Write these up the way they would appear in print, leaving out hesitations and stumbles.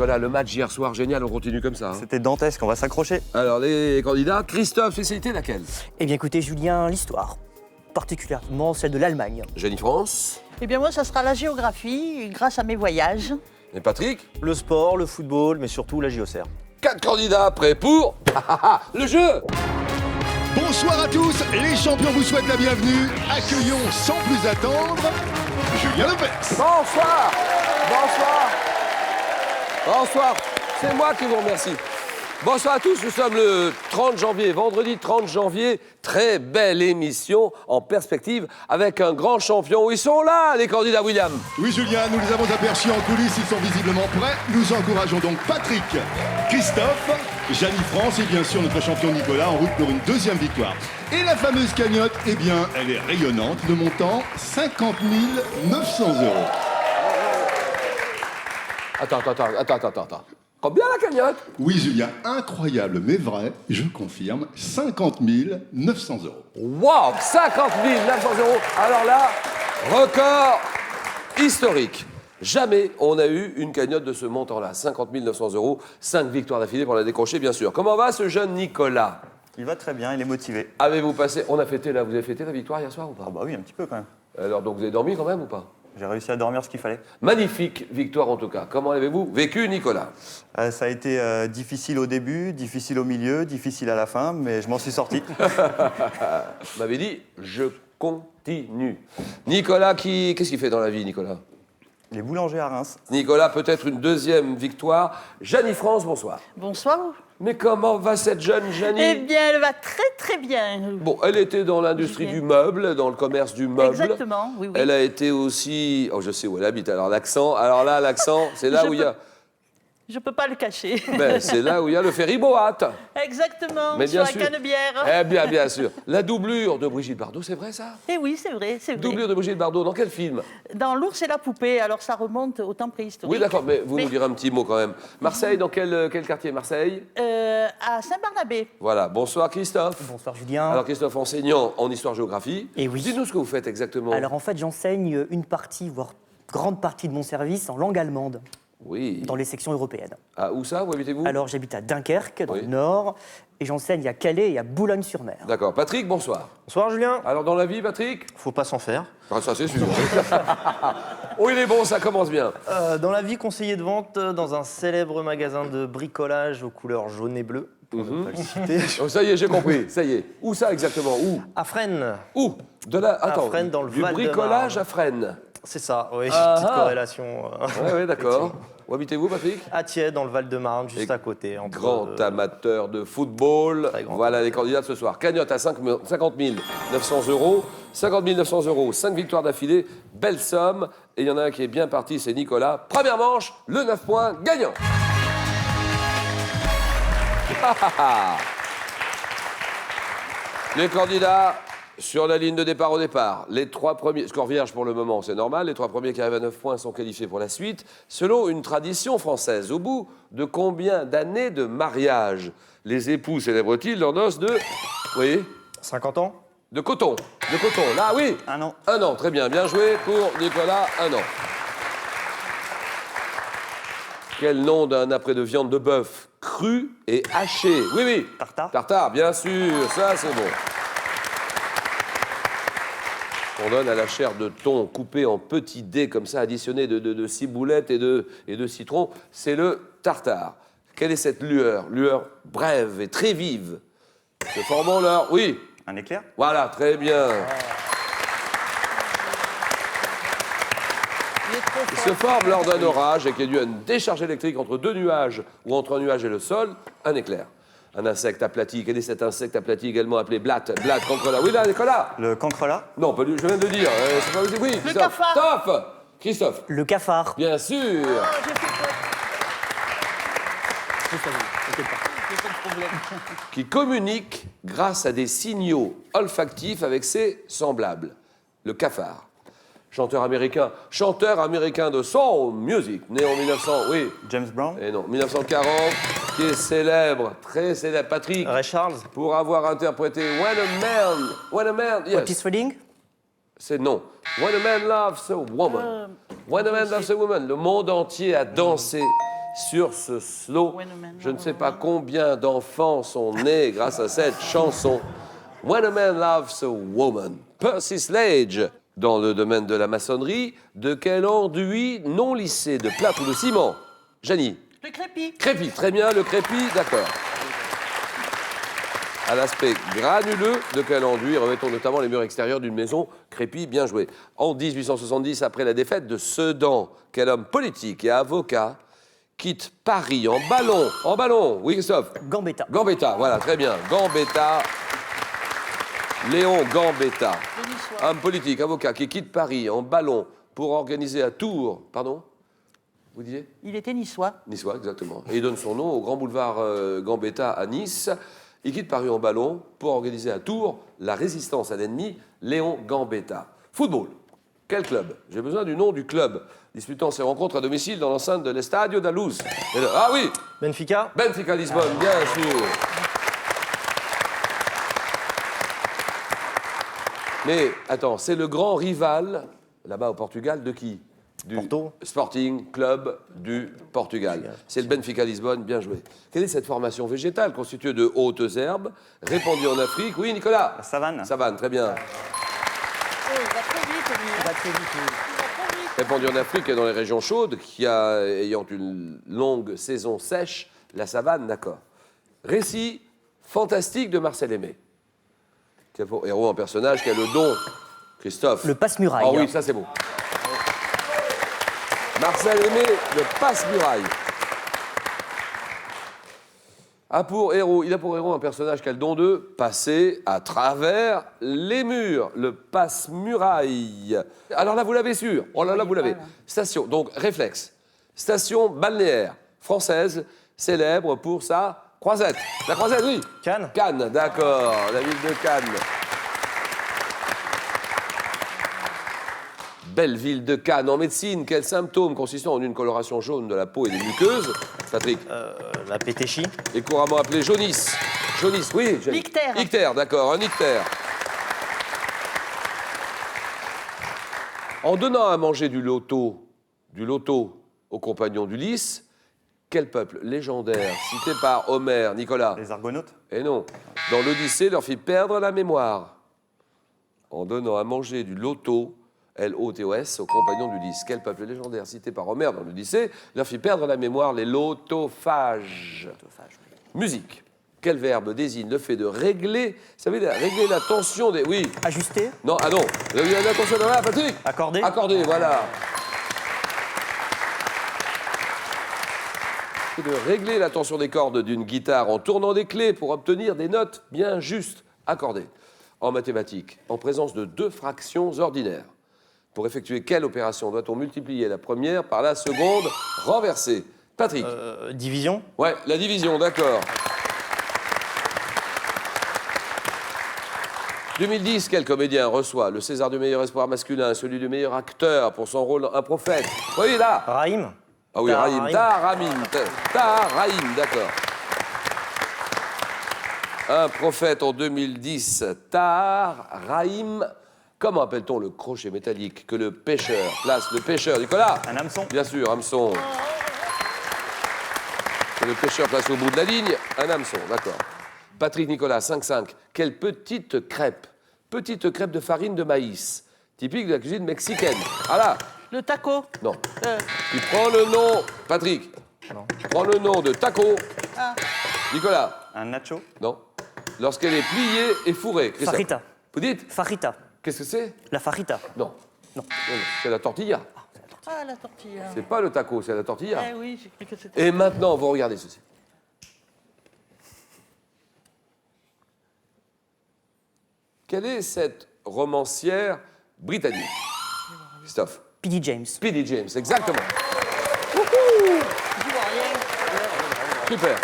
Nicolas, le match hier soir, génial, on continue comme ça. Hein. C'était dantesque, on va s'accrocher. Alors, les candidats, Christophe, spécialité laquelle? Eh bien écoutez Julien, l'histoire, particulièrement celle de l'Allemagne. Jenny France. Eh bien moi, ça sera la géographie, grâce à mes voyages. Et Patrick. Le sport, le football, mais surtout la JOCR. 4 candidats prêts pour le jeu. Bonsoir à tous, les champions vous souhaitent la bienvenue. Accueillons sans plus attendre Julien Lepers. Bonsoir. Bonsoir. Bonsoir. C'est moi qui vous remercie. Bonsoir à tous, nous sommes le 30 janvier, vendredi 30 janvier. Très belle émission en perspective avec un grand champion. Ils sont là, les candidats, William. Oui Julien, nous les avons aperçus en coulisses, ils sont visiblement prêts. Nous encourageons donc Patrick, Christophe, Jenny France et bien sûr notre champion Nicolas en route pour une deuxième victoire. Et la fameuse cagnotte, eh bien, elle est rayonnante, le montant 50 900 €. Attends. Combien la cagnotte? Oui Julien, incroyable mais vrai, je confirme, 50 900 €. Wow, 50 900 €. Alors là, record historique. Jamais on a eu une cagnotte de ce montant-là. 50 900 €, 5 victoires d'affilée pour la décrocher, bien sûr. Comment va ce jeune Nicolas? Il va très bien, il est motivé. Avez-vous passé... On a fêté, là, vous avez fêté la victoire hier soir ou pas? Ah bah oui, un petit peu quand même. Alors, donc vous avez dormi quand même ou pas? J'ai réussi à dormir ce qu'il fallait. Magnifique victoire en tout cas. Comment l'avez-vous vécu, Nicolas? Ça a été difficile au début, difficile au milieu, difficile à la fin, mais je m'en suis sorti. Vous m'avez dit, je continue. Nicolas, qu'est-ce qu'il fait dans la vie, Nicolas? Il est boulanger à Reims. Nicolas, peut-être une deuxième victoire. Jenny France, bonsoir. Bonsoir. Mais comment va cette jeune Jenny? Eh bien, elle va très très bien. Bon, elle était dans l'industrie du meuble, dans le commerce du meuble. Exactement, oui. Elle a été aussi... Oh, je sais où elle habite. Alors, l'accent, c'est là où il y a... Je peux pas le cacher. Ben, c'est là où il y a le ferry Boat. Exactement, Mais sur bien la sûr. Canebière. Eh bien, bien sûr. La doublure de Brigitte Bardot, c'est vrai ça? Eh oui, c'est vrai, c'est vrai. Doublure de Brigitte Bardot, dans quel film? Dans L'ours et la poupée, alors ça remonte au temps préhistorique. Oui, d'accord, mais vous nous direz un petit mot quand même. Marseille, dans quel quartier? Marseille? À Saint-Barnabé. Voilà, bonsoir Christophe. Bonsoir Julien. Alors Christophe, enseignant en histoire-géographie. Eh oui. Dites-nous ce que vous faites exactement. Alors en fait j'enseigne une partie, voire grande partie de mon service en langue allemande Oui. dans les sections européennes. Ah, où ça? Où habitez-vous? Alors j'habite à Dunkerque, dans Oui. le nord, et j'enseigne à Calais et à Boulogne-sur-Mer. D'accord. Patrick, bonsoir. Bonsoir Julien. Alors dans la vie, Patrick? Faut pas s'en faire. Ah, ça c'est sûr. Oh, il est bon, ça commence bien. Dans la vie, conseiller de vente dans un célèbre magasin de bricolage aux couleurs jaune et bleu. Pour ne pas le citer. Oh, ça y est, j'ai compris. Ça y est. Où ça exactement? Où? À Fresnes. Où? Attends, Fresnes, dans le du Val-de-Marne. bricolage à Fresnes. C'est ça, oui, Ah, petite ah. corrélation. Oui, d'accord. Où habitez-vous, Patrick? À Thiers, dans le Val-de-Marne, juste Et à côté. entre, Grand amateur de football. Très grand Voilà les candidats de ce soir. Cagnotte à 50 900 €. 50 900 €, 5 victoires d'affilée. Belle somme. Et il y en a un qui est bien parti, c'est Nicolas. Première manche, le 9 points gagnant. Les candidats sur la ligne de départ au départ. Les 3 premiers, score vierge pour le moment, c'est normal. Les 3 premiers qui arrivent à 9 points sont qualifiés pour la suite. Selon une tradition française, au bout de combien d'années de mariage les époux célèbrent-ils leur noces de... Oui, 50 ans. de coton. De coton, là, oui. Un an. 1 an, très bien. Bien joué pour Nicolas, 1 an. Quel nom d'un après de viande de bœuf crue et hachée? Oui, oui. Tartare. Tartare, bien sûr. Ça, c'est bon. On donne à la chair de thon coupée en petits dés comme ça, additionnée de ciboulettes et de citron. C'est le tartare. Quelle est cette lueur? Lueur brève et très vive. Se formant l'heure. Oui. Un éclair. Voilà, très bien. Il est trop Il fort. se forme lors d'un orage et qui est dû à une décharge électrique entre 2 nuages ou entre un nuage et le sol, un éclair. Un insecte aplati. Quel est cet insecte aplati également appelé blatte? Blatte, cancrela. Oui, là, Nicolas? Le cancrelat. Non, pas du, je viens de le dire. C'est pas oui, Le Christophe. cafard. Christophe. Christophe. Le cafard. Bien sûr. Oh, j'ai fait peur. Qui communique grâce à des signaux olfactifs avec ses semblables. Le cafard. Chanteur américain de soul music, né en 1900, oui, James Brown. et non, 1940, qui est célèbre, très célèbre, Patrick, Ray Charles. pour avoir interprété When a Man, yes, Otis Redding. c'est non. When a man loves a woman. When a man loves a woman. Le monde entier a dansé sur ce slow. When a man Je ne loves sais a pas woman. combien d'enfants sont nés grâce à cette chanson. When a man loves a woman. Percy Sledge, dans le domaine de la maçonnerie, de quel enduit non lissé, de plâtre ou de ciment? Janie. Le crépi. Crépi, très bien, le crépi, d'accord. À l'aspect granuleux, de quel enduit revêt-on notamment les murs extérieurs d'une maison? Crépi, bien joué. En 1870, après la défaite de Sedan, quel homme politique et avocat quitte Paris en ballon? En ballon, oui Christophe? Gambetta. Gambetta, voilà, très bien. Gambetta, Léon Gambetta. Le niçois. Homme politique, avocat, qui quitte Paris en ballon pour organiser à Tours... Pardon? Vous disiez? Il était niçois. Niçois, exactement. Et il donne son nom au grand boulevard Gambetta à Nice. Il quitte Paris en ballon pour organiser à Tours la résistance à l'ennemi, Léon Gambetta. Football. Quel club? J'ai besoin du nom du club disputant ses rencontres à domicile dans l'enceinte de l'Estadio da Luz. Ah oui, Benfica. Benfica Lisbonne, bien sûr. Mais attends, c'est le grand rival, là-bas au Portugal, de qui? Du Porto. Sporting Club du Portugal. C'est le Benfica Lisbonne, bien joué. Quelle est cette formation végétale constituée de hautes herbes, répandue en Afrique? Oui, Nicolas? La savane. Savane, très bien. Oh, il va très vite, lui. Ça va très vite, oui. Il va très vite. Répandue en Afrique et dans les régions chaudes, ayant une longue saison sèche, la savane, d'accord. Récit fantastique de Marcel Aimé. Qui a pour héros un personnage qui a le don, Christophe. Le passe-muraille. Ah oui, ça c'est beau. Marcel Aimé, le passe-muraille. Il a pour héros un personnage qui a le don de passer à travers les murs, le passe-muraille. Alors là, vous l'avez sûr. Oh là là, vous l'avez. Voilà. Station, donc réflexe. Station balnéaire française, célèbre pour sa croisette. La croisette, oui. Cannes. Cannes, d'accord, la ville de Cannes. Belle ville de Cannes. En médecine, quel symptôme consistant en une coloration jaune de la peau et des muqueuses? Patrick. La pétéchie. Est couramment appelé jaunisse. Jaunisse, oui. Jenny. Ictère. Ictère, d'accord, un ictère. En donnant à manger du loto aux compagnons d'Ulysse, quel peuple légendaire, cité par Homère, Nicolas? Les Argonautes. Eh non, dans l'Odyssée, leur fit perdre la mémoire. En donnant à manger du loto, L-O-T-O-S, aux compagnons d'Ulysse. Quel peuple légendaire, cité par Homère dans l'Odyssée, leur fit perdre la mémoire, les lotophages. Musique. Quel verbe désigne le fait de régler, vous savez, régler la tension des... Oui. Ajuster. Non, ah non. La tension de... Voilà, Patrick. Accorder. Accorder, voilà. C'est de régler la tension des cordes d'une guitare en tournant des clés pour obtenir des notes bien justes. Accordées. En mathématiques, en présence de deux fractions ordinaires. Pour effectuer quelle opération doit-on multiplier la première par la seconde renversée? Patrick. Division. Ouais, la division, d'accord. 2010, quel comédien reçoit le César du meilleur espoir masculin, celui du meilleur acteur pour son rôle Un prophète? Oui, là. Raïm. Ah oui, Tahar Rahim. Tahar Rahim, d'accord. Un prophète en 2010, Tahar Rahim. Comment appelle-t-on le crochet métallique que le pêcheur place? Le pêcheur, Nicolas? Un hameçon. Bien sûr, hameçon. Que le pêcheur place au bout de la ligne, un hameçon, d'accord. Patrick Nicolas, 5-5. Quelle petite crêpe de farine de maïs, typique de la cuisine mexicaine. Ah là, Le taco. non. Tu prends le nom, Patrick. Non. Tu prends le nom de taco. Ah. Nicolas, Un nacho. non. Lorsqu'elle est pliée et fourrée. Christophe. Fajita. Vous dites? Fajita. Qu'est-ce que c'est? La fajita. Non. Non. C'est la tortilla. Ah, la tortilla. C'est pas le taco, c'est la tortilla. Eh oui, j'ai cru que c'était... Et maintenant, vous regardez ceci. Quelle est cette romancière britannique? Christophe. P.D. James. P.D. James, exactement. Je vois rien. Super.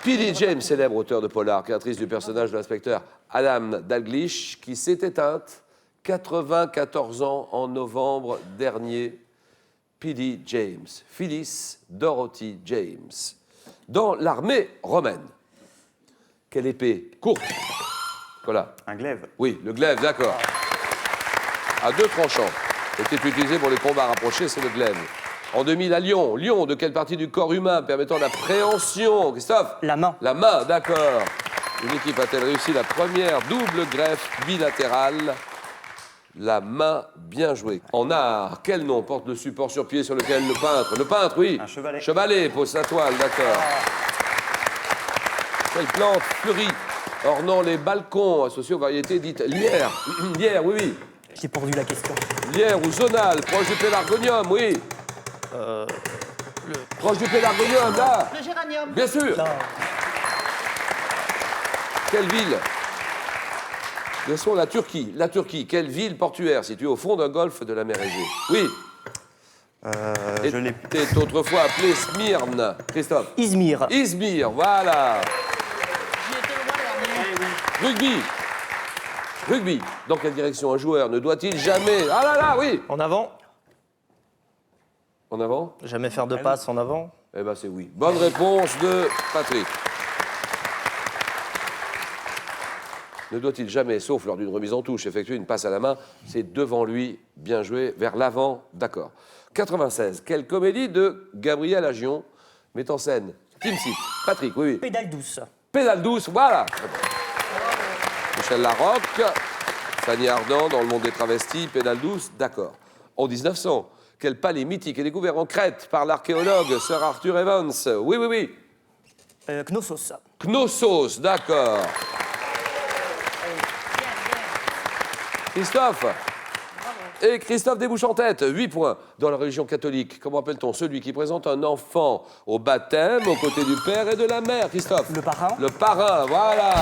P.D. James, célèbre auteur de polar, créatrice du personnage de l'inspecteur Adam Dalglish, qui s'est éteinte 94 ans en novembre dernier. P.D. James, Phyllis Dorothy James. Dans l'armée romaine, quelle épée courte? Voilà. Un glaive. Oui, le glaive, d'accord. À deux tranchants. Était utilisé pour les combats rapprochés, c'est le glaive. En 2000 à Lyon. Lyon, de quelle partie du corps humain permettant la préhension? Christophe? La main. La main, d'accord. Une équipe a-t-elle réussi la première double greffe bilatérale? La main, bien jouée. En art, quel nom porte le support sur pied sur lequel le peintre? Le peintre, oui. Un chevalet. Chevalet pose sa toile, d'accord. Quelle plante fleurie ornant les balcons associés aux variétés dites lierre? Lierre, oui, oui. J'ai pourvu la question. Lierre ou zonale, proche du pélargonium, oui. Proche du pélargonium, là. Le géranium. Bien sûr. Non. Quelle ville? Bien sûr, la Turquie. La Turquie, quelle ville portuaire située au fond d'un golfe de la mer Égée? Oui. Je l'ai. Était autrefois appelée Smyrne. Christophe? Izmir. Izmir, voilà. J'y étais le mois dernier. Rugby. Rugby. Dans quelle direction un joueur ne doit-il jamais... Ah là là, oui. En avant. En avant? Jamais faire de passe en avant. Eh ben c'est oui. Bonne réponse de Patrick. Ne doit-il jamais, sauf lors d'une remise en touche, effectuer une passe à la main? C'est devant lui, bien joué, vers l'avant, d'accord. 96, quelle comédie de Gabriel Agion met en scène Team Seat. Patrick, oui, oui. Pédale douce. Pédale douce, voilà. Michel Larocque, Fanny Ardant dans Le Monde des travestis, Pédale douce, d'accord. En 1900, quel palais mythique est découvert en Crète par l'archéologue Sir Arthur Evans? Oui, oui, oui. Knossos. Knossos, d'accord. Christophe. Et Christophe débouche en tête, 8 points. Dans la religion catholique, comment appelle-t-on celui qui présente un enfant au baptême aux côtés du père et de la mère? Christophe? Le parrain. Le parrain, voilà.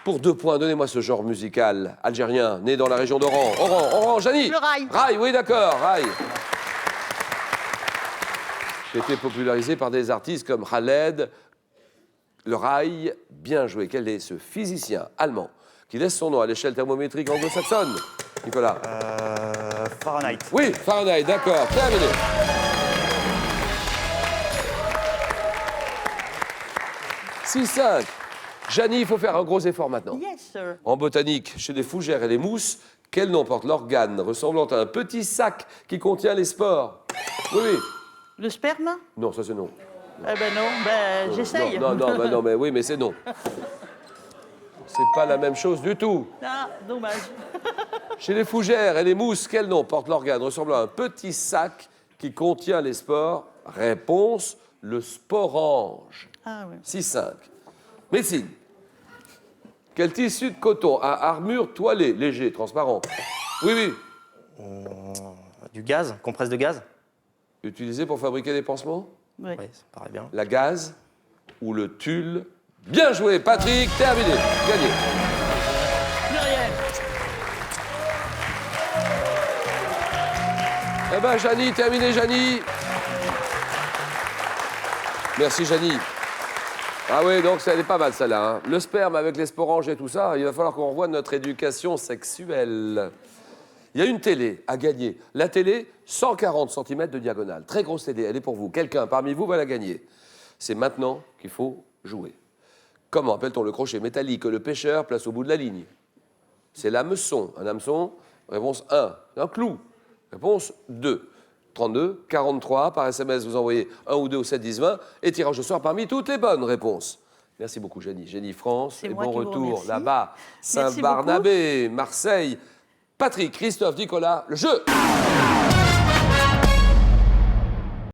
Pour 2 points, donnez-moi ce genre musical algérien, né dans la région d'Oran. Oran, Jani. Le rail. Rail, oui, d'accord, rail. Qui a été popularisé par des artistes comme Khaled. Le rail, bien joué. Quel est ce physicien allemand qui laisse son nom à l'échelle thermométrique anglo-saxonne? Nicolas? Fahrenheit. Oui, Fahrenheit, d'accord, terminé. « 6-5. Janie, il faut faire un gros effort maintenant. Yes, sir. En botanique, chez les fougères et les mousses, quel nom porte l'organe ressemblant à un petit sac qui contient les spores? Oui, oui. Le sperme? Non, ça c'est non. Eh ben non, ben j'essaye. Non, mais oui, mais c'est non. C'est pas la même chose du tout. Ah, dommage. Chez les fougères et les mousses, quel nom porte l'organe ressemblant à un petit sac qui contient les spores? Réponse, le sporange. Ah oui. 6-5. Médecine. Quel tissu de coton à armure toilée, léger, transparent? Oui, oui. Du gaz, compresse de gaz. Utilisé pour fabriquer des pansements? Oui. Oui, ça paraît bien. La gaze ou le tulle? Bien joué, Patrick, terminé, gagné. Plus rien. Eh ben, Janie, terminé, Janie. Merci, Janie. Ah oui, donc ça n'est pas mal, celle-là. Hein. Le sperme avec les sporanges et tout ça, il va falloir qu'on revoie notre éducation sexuelle. Il y a une télé à gagner. La télé, 140 cm de diagonale. Très grosse télé, elle est pour vous. Quelqu'un parmi vous va la gagner. C'est maintenant qu'il faut jouer. Comment appelle-t-on le crochet métallique que le pêcheur place au bout de la ligne? C'est l'hameçon. Un hameçon, réponse 1. Un clou, réponse 2. 32, 43, par SMS, vous envoyez 1 ou 2 au 7 10 20 et tirage au sort parmi toutes les bonnes réponses. Merci beaucoup, Jenny. Jenny France, et moi bon qui vous retour remercie. là-bas. Merci Saint-Barnabé, Marseille. Patrick, Christophe, Nicolas, le jeu.